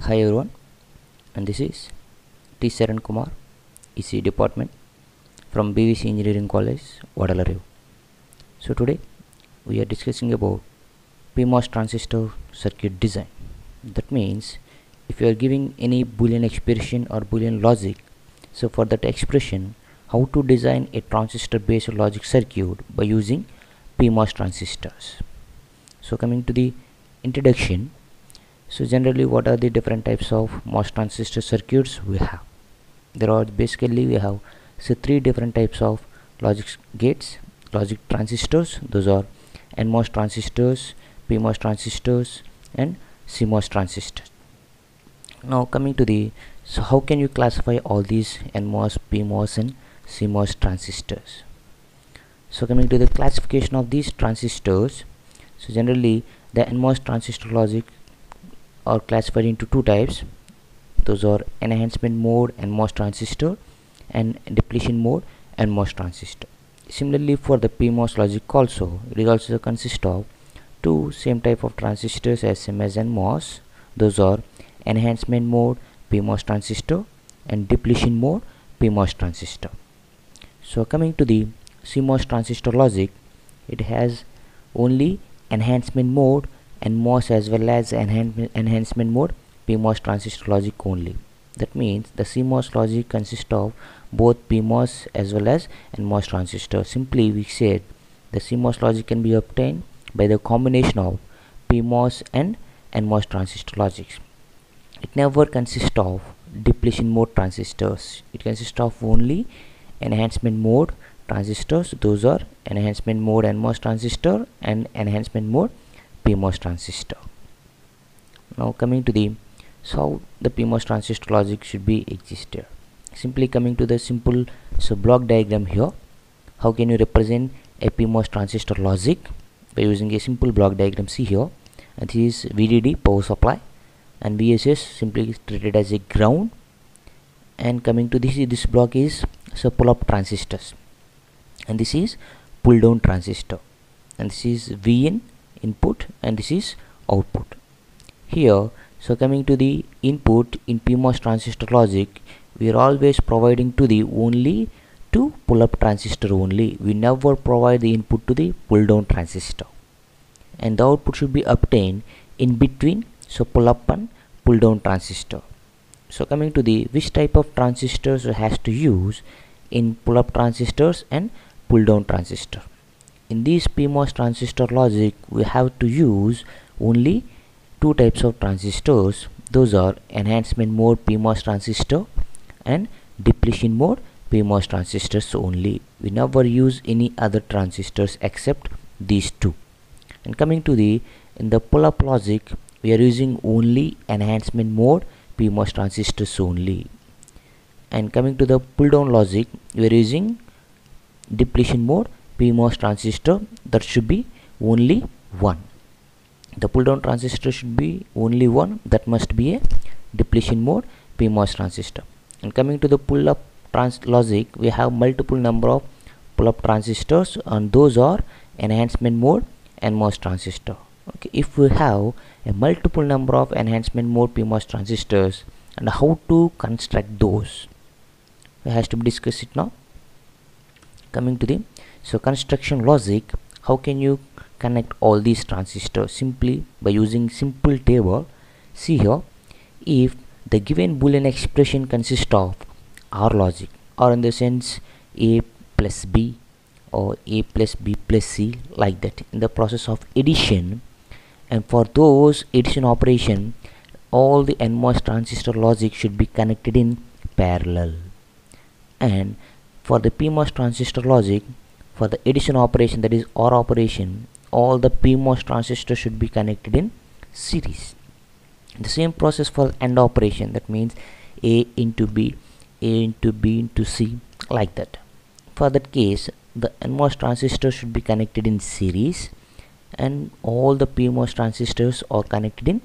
Hi everyone, and this is T. Saran Kumar, EC Department from BVC Engineering College, Vadalaru. So today we are discussing about PMOS transistor circuit design. That means if you are giving any Boolean expression or Boolean logic, so for that expression, how to design a transistor based logic circuit by using PMOS transistors. So coming to the introduction, so generally what are the different types of MOS transistor circuits we have? There are basically we have three different types of logic gates, logic transistors. Those are NMOS transistors, PMOS transistors and CMOS transistors. Now coming to the, so how can you classify all these NMOS, PMOS and CMOS transistors? So coming to the classification of these transistors, so generally the NMOS transistor logic are classified into two types. Those are enhancement mode NMOS transistor and depletion mode NMOS transistor. Similarly for the PMOS logic also, it is also consists of two same type of transistors as same as NMOS. Those are enhancement mode PMOS transistor and depletion mode PMOS transistor. So coming to the CMOS transistor logic, it has only enhancement mode NMOS as well as enhancement mode PMOS transistor logic only. That means the CMOS logic consists of both PMOS as well as NMOS transistor. Simply we said the CMOS logic can be obtained by the combination of PMOS and NMOS transistor logics. It never consists of depletion mode transistors. It consists of only enhancement mode transistors. Those are enhancement mode NMOS transistor and enhancement mode PMOS transistor. Now coming to the, so how the PMOS transistor logic should be existed. Simply coming to the simple block diagram here. How can you represent a PMOS transistor logic by using a simple block diagram? See here, and this is VDD power supply and VSS simply treated as a ground, and coming to this block is pull up transistors, and this is pull down transistor, and this is VN input and this is output here. So coming to the input in PMOS transistor logic, we are always providing to the only to pull up transistor only. We never provide the input to the pull down transistor, and the output should be obtained in between pull up and pull down transistor. So coming to the which type of transistors has to use in pull up transistors and pull down transistor. In this PMOS transistor logic, we have to use only two types of transistors. Those are enhancement mode PMOS transistor and depletion mode PMOS transistors only. We never use any other transistors except these two. And coming to the, in the pull up logic, we are using only enhancement mode PMOS transistors only. And coming to the pull down logic, we are using depletion mode PMOS transistor. That should be only one. The pull down transistor should be only one. That must be a depletion mode PMOS transistor. And coming to the pull up logic, we have multiple number of pull up transistors, and those are enhancement mode NMOS transistor. Okay, if we have a multiple number of enhancement mode PMOS transistors, and how to construct those, it has to be discussed it now. Coming to the, so construction logic, how can you connect all these transistors? Simply by using simple table. See here, if the given Boolean expression consists of OR logic, or in the sense A plus B or A plus B plus C, like that, in the process of addition, and for those addition operation, all the NMOS transistor logic should be connected in parallel. And for the PMOS transistor logic, for the addition operation, that is OR operation, all the PMOS transistors should be connected in series. The same process for AND operation, that means A into B, A into B into C, like that. For that case, the NMOS transistors should be connected in series and all the PMOS transistors are connected in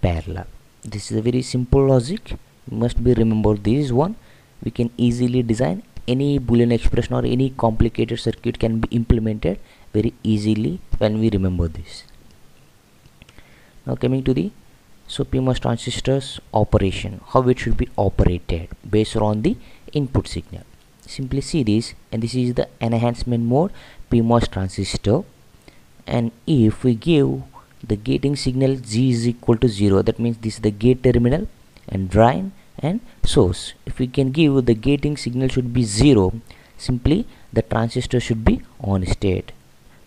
parallel. This is a very simple logic. You must be remember this one. We can easily design any Boolean expression or any complicated circuit can be implemented very easily when we remember this. Now coming to the So PMOS transistors operation, how it should be operated based on the input signal. Simply see this, and this is the enhancement mode PMOS transistor, and if we give the gating signal G is equal to 0, that means this is the gate terminal and drain and source. If we can give the gating signal should be 0, simply the transistor should be on state.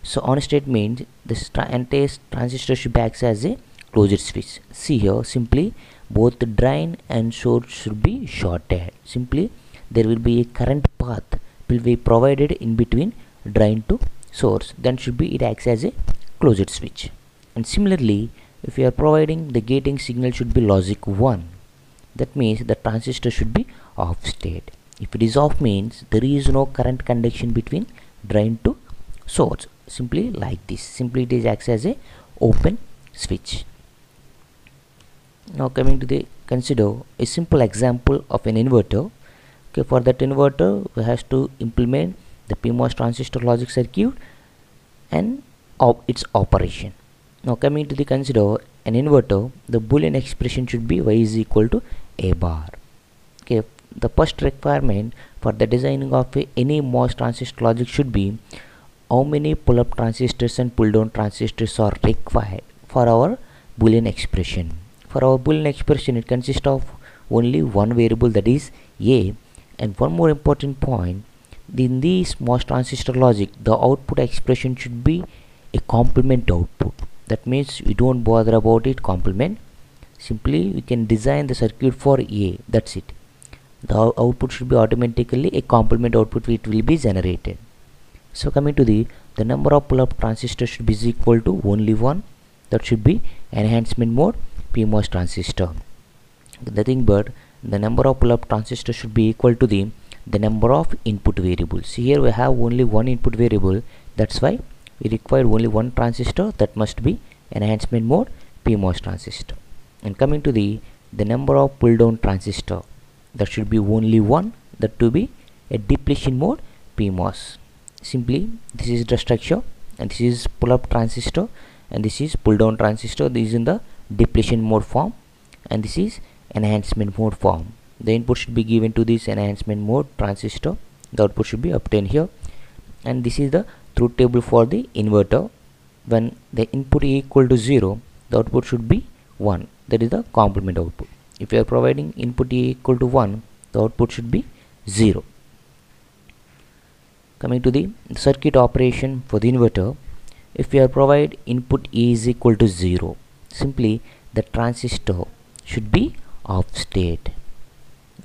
So on state means this entire transistor should act as a closed switch. See here, simply both the drain and source should be shorted. Simply there will be a current path will be provided in between drain to source, then should be it acts as a closed switch. And similarly, if you are providing the gating signal should be logic 1, that means the transistor should be off state. If it is off means there is no current conduction between drain to source, simply like this, simply it is acts as a open switch. Now coming to the consider a simple example of an inverter. Okay, for that inverter we have to implement the PMOS transistor logic circuit and its operation. Now coming to the consider an inverter, the Boolean expression should be y is equal to a bar. Okay, the first requirement for the designing of any MOS transistor logic should be how many pull-up transistors and pull-down transistors are required for our Boolean expression. For our Boolean expression, it consists of only one variable, that is a, and one more important point, in this MOS transistor logic the output expression should be a complement output. That means we don't bother about it complement, simply we can design the circuit for a, that's it. The output should be automatically a complement output, it will be generated. So coming to the number of pull-up transistors should be equal to only one, that should be enhancement mode PMOS transistor. Nothing but the number of pull-up transistors should be equal to the number of input variables. Here we have only one input variable, that's why we require only one transistor, that must be enhancement mode PMOS transistor. And coming to the number of pull-down transistor, that should be only one, that to be a depletion mode PMOS. Simply this is the structure, and this is pull-up transistor and this is pull-down transistor. This is in the depletion mode form and this is enhancement mode form. The input should be given to this enhancement mode transistor, the output should be obtained here. And this is the truth table for the inverter. When the input is equal to 0, the output should be 1, that is the complement output. If you are providing input is equal to 1, the output should be 0. Coming to the circuit operation for the inverter, if we are provide input is equal to 0, simply the transistor should be off state.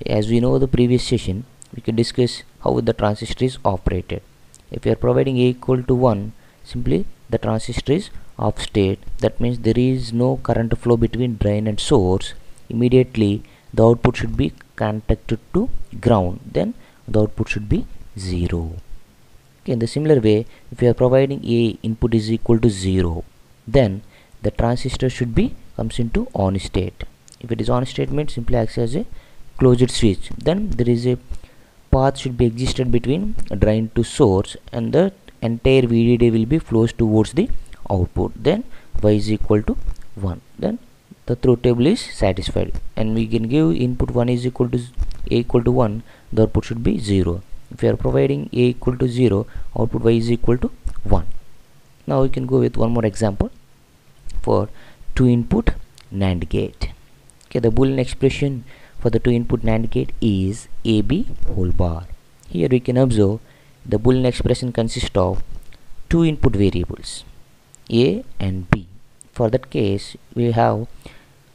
As we know the previous session, we can discuss how the transistor is operated. If we are providing a equal to 1, simply the transistor is off state, that means there is no current flow between drain and source. Immediately the output should be contacted to ground, then the output should be 0. Okay, in the similar way, if you are providing a input is equal to 0, then the transistor should be comes into on state. If it is on state means simply acts as a closed switch, then there is a path should be existed between drain to source and the entire VDD will be flows towards the output, then y is equal to 1, then the truth table is satisfied, and we can give input 1 is equal to a equal to 1, the output should be 0. If we are providing a equal to 0, output y is equal to 1. Now we can go with one more example for 2 input NAND gate. Okay, the Boolean expression for the 2 input NAND gate is AB whole bar. Here we can observe the Boolean expression consists of 2 input variables A and B. For that case we have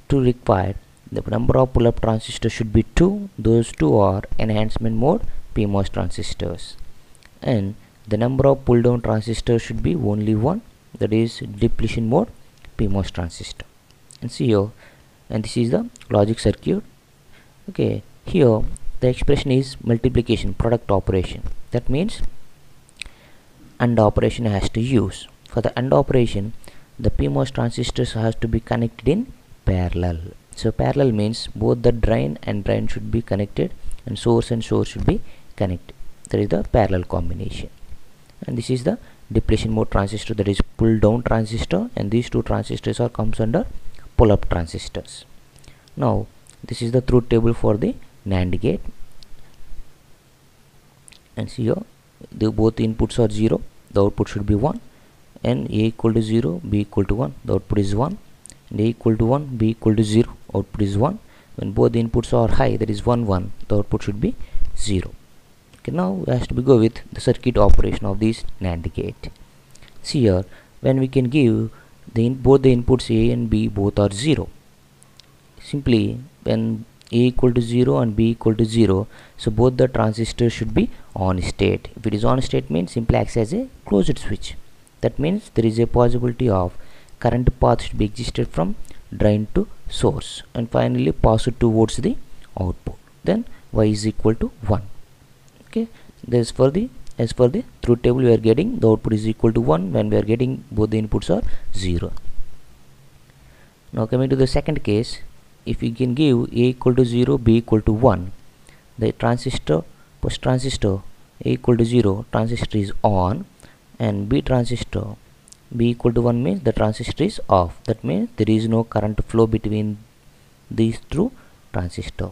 2 required. The number of pull-up transistors should be 2. Those 2 are enhancement mode PMOS transistors, and the number of pull-down transistors should be only 1, that is depletion mode PMOS transistor. And see here, and this is the logic circuit. Okay, here the expression is multiplication product operation, that means AND operation has to use. For the AND operation, the PMOS transistors has to be connected in parallel. So parallel means both the drain and drain should be connected and source should be connected. That is the parallel combination. And this is the depletion mode transistor, that is pull down transistor, and these 2 transistors are comes under pull-up transistors. Now this is the truth table for the NAND gate, and see here both inputs are 0, the output should be 1, and A equal to 0, B equal to 1, the output is 1, and A equal to 1, B equal to 0, output is 1. When both the inputs are high, that is 1 1, the output should be 0. Okay, now has to be go with the circuit operation of this NAND gate. See here, when we can give both the inputs A and B both are 0, simply when A equal to 0 and B equal to 0, so both the transistors should be on state. If it is on state, means simply acts as a closed switch. That means there is a possibility of current path should be existed from drain to source and finally pass it towards the output. Then Y is equal to 1. Okay, this for the as per the truth table we are getting the output is equal to 1 when we are getting both the inputs are 0. Now coming to the second case, if we can give A equal to 0, B equal to 1, the transistor, push transistor A equal to 0, transistor is on, and B transistor B equal to 1 means the transistor is off. That means there is no current flow between these two transistors.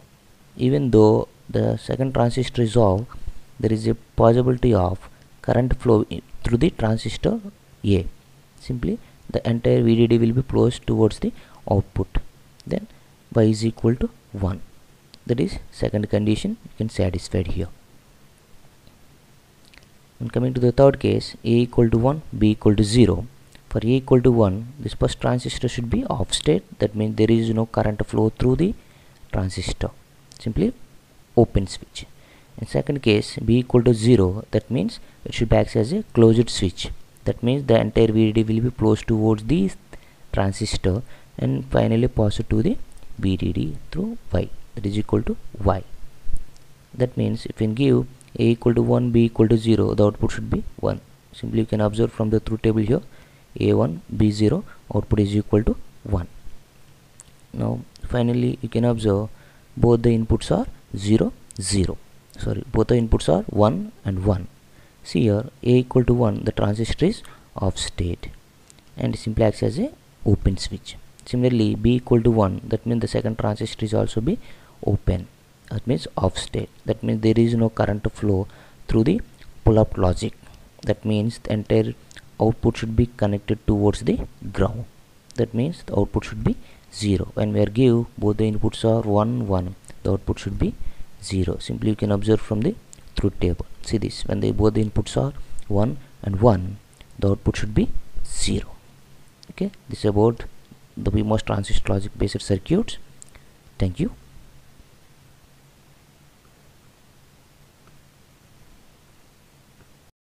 Even though the second transistor is off, there is a possibility of current flow through the transistor A. Simply the entire VDD will be closed towards the output. Then Y is equal to 1. That is second condition you can satisfied here. And coming to the third case, A equal to 1, B equal to 0. For A equal to 1, this first transistor should be off state. That means there is no current flow through the transistor. Simply open switch. In second case, B equal to 0, that means it should act as a closed switch. That means the entire VDD will be closed towards the transistor and finally pass it to the VDD through Y, that is equal to Y. That means if we give A equal to 1, B equal to 0, the output should be 1. Simply you can observe from the truth table here, A1, B0, output is equal to 1. Now finally you can observe both the inputs are 0, 0. Sorry, both the inputs are 1 and 1. See here, A equal to 1, the transistor is off state and simply acts as a open switch. Similarly, B equal to 1, that means the second transistor is also be open. That means off state. That means there is no current flow through the pull-up logic. That means the entire output should be connected towards the ground. That means the output should be 0. When we are give both the inputs are 1, 1, the output should be 0. Simply you can observe from the truth table. See this, when both the inputs are 1 and 1, the output should be 0. Okay, this is about the PMOS transistor logic based circuits. Thank you.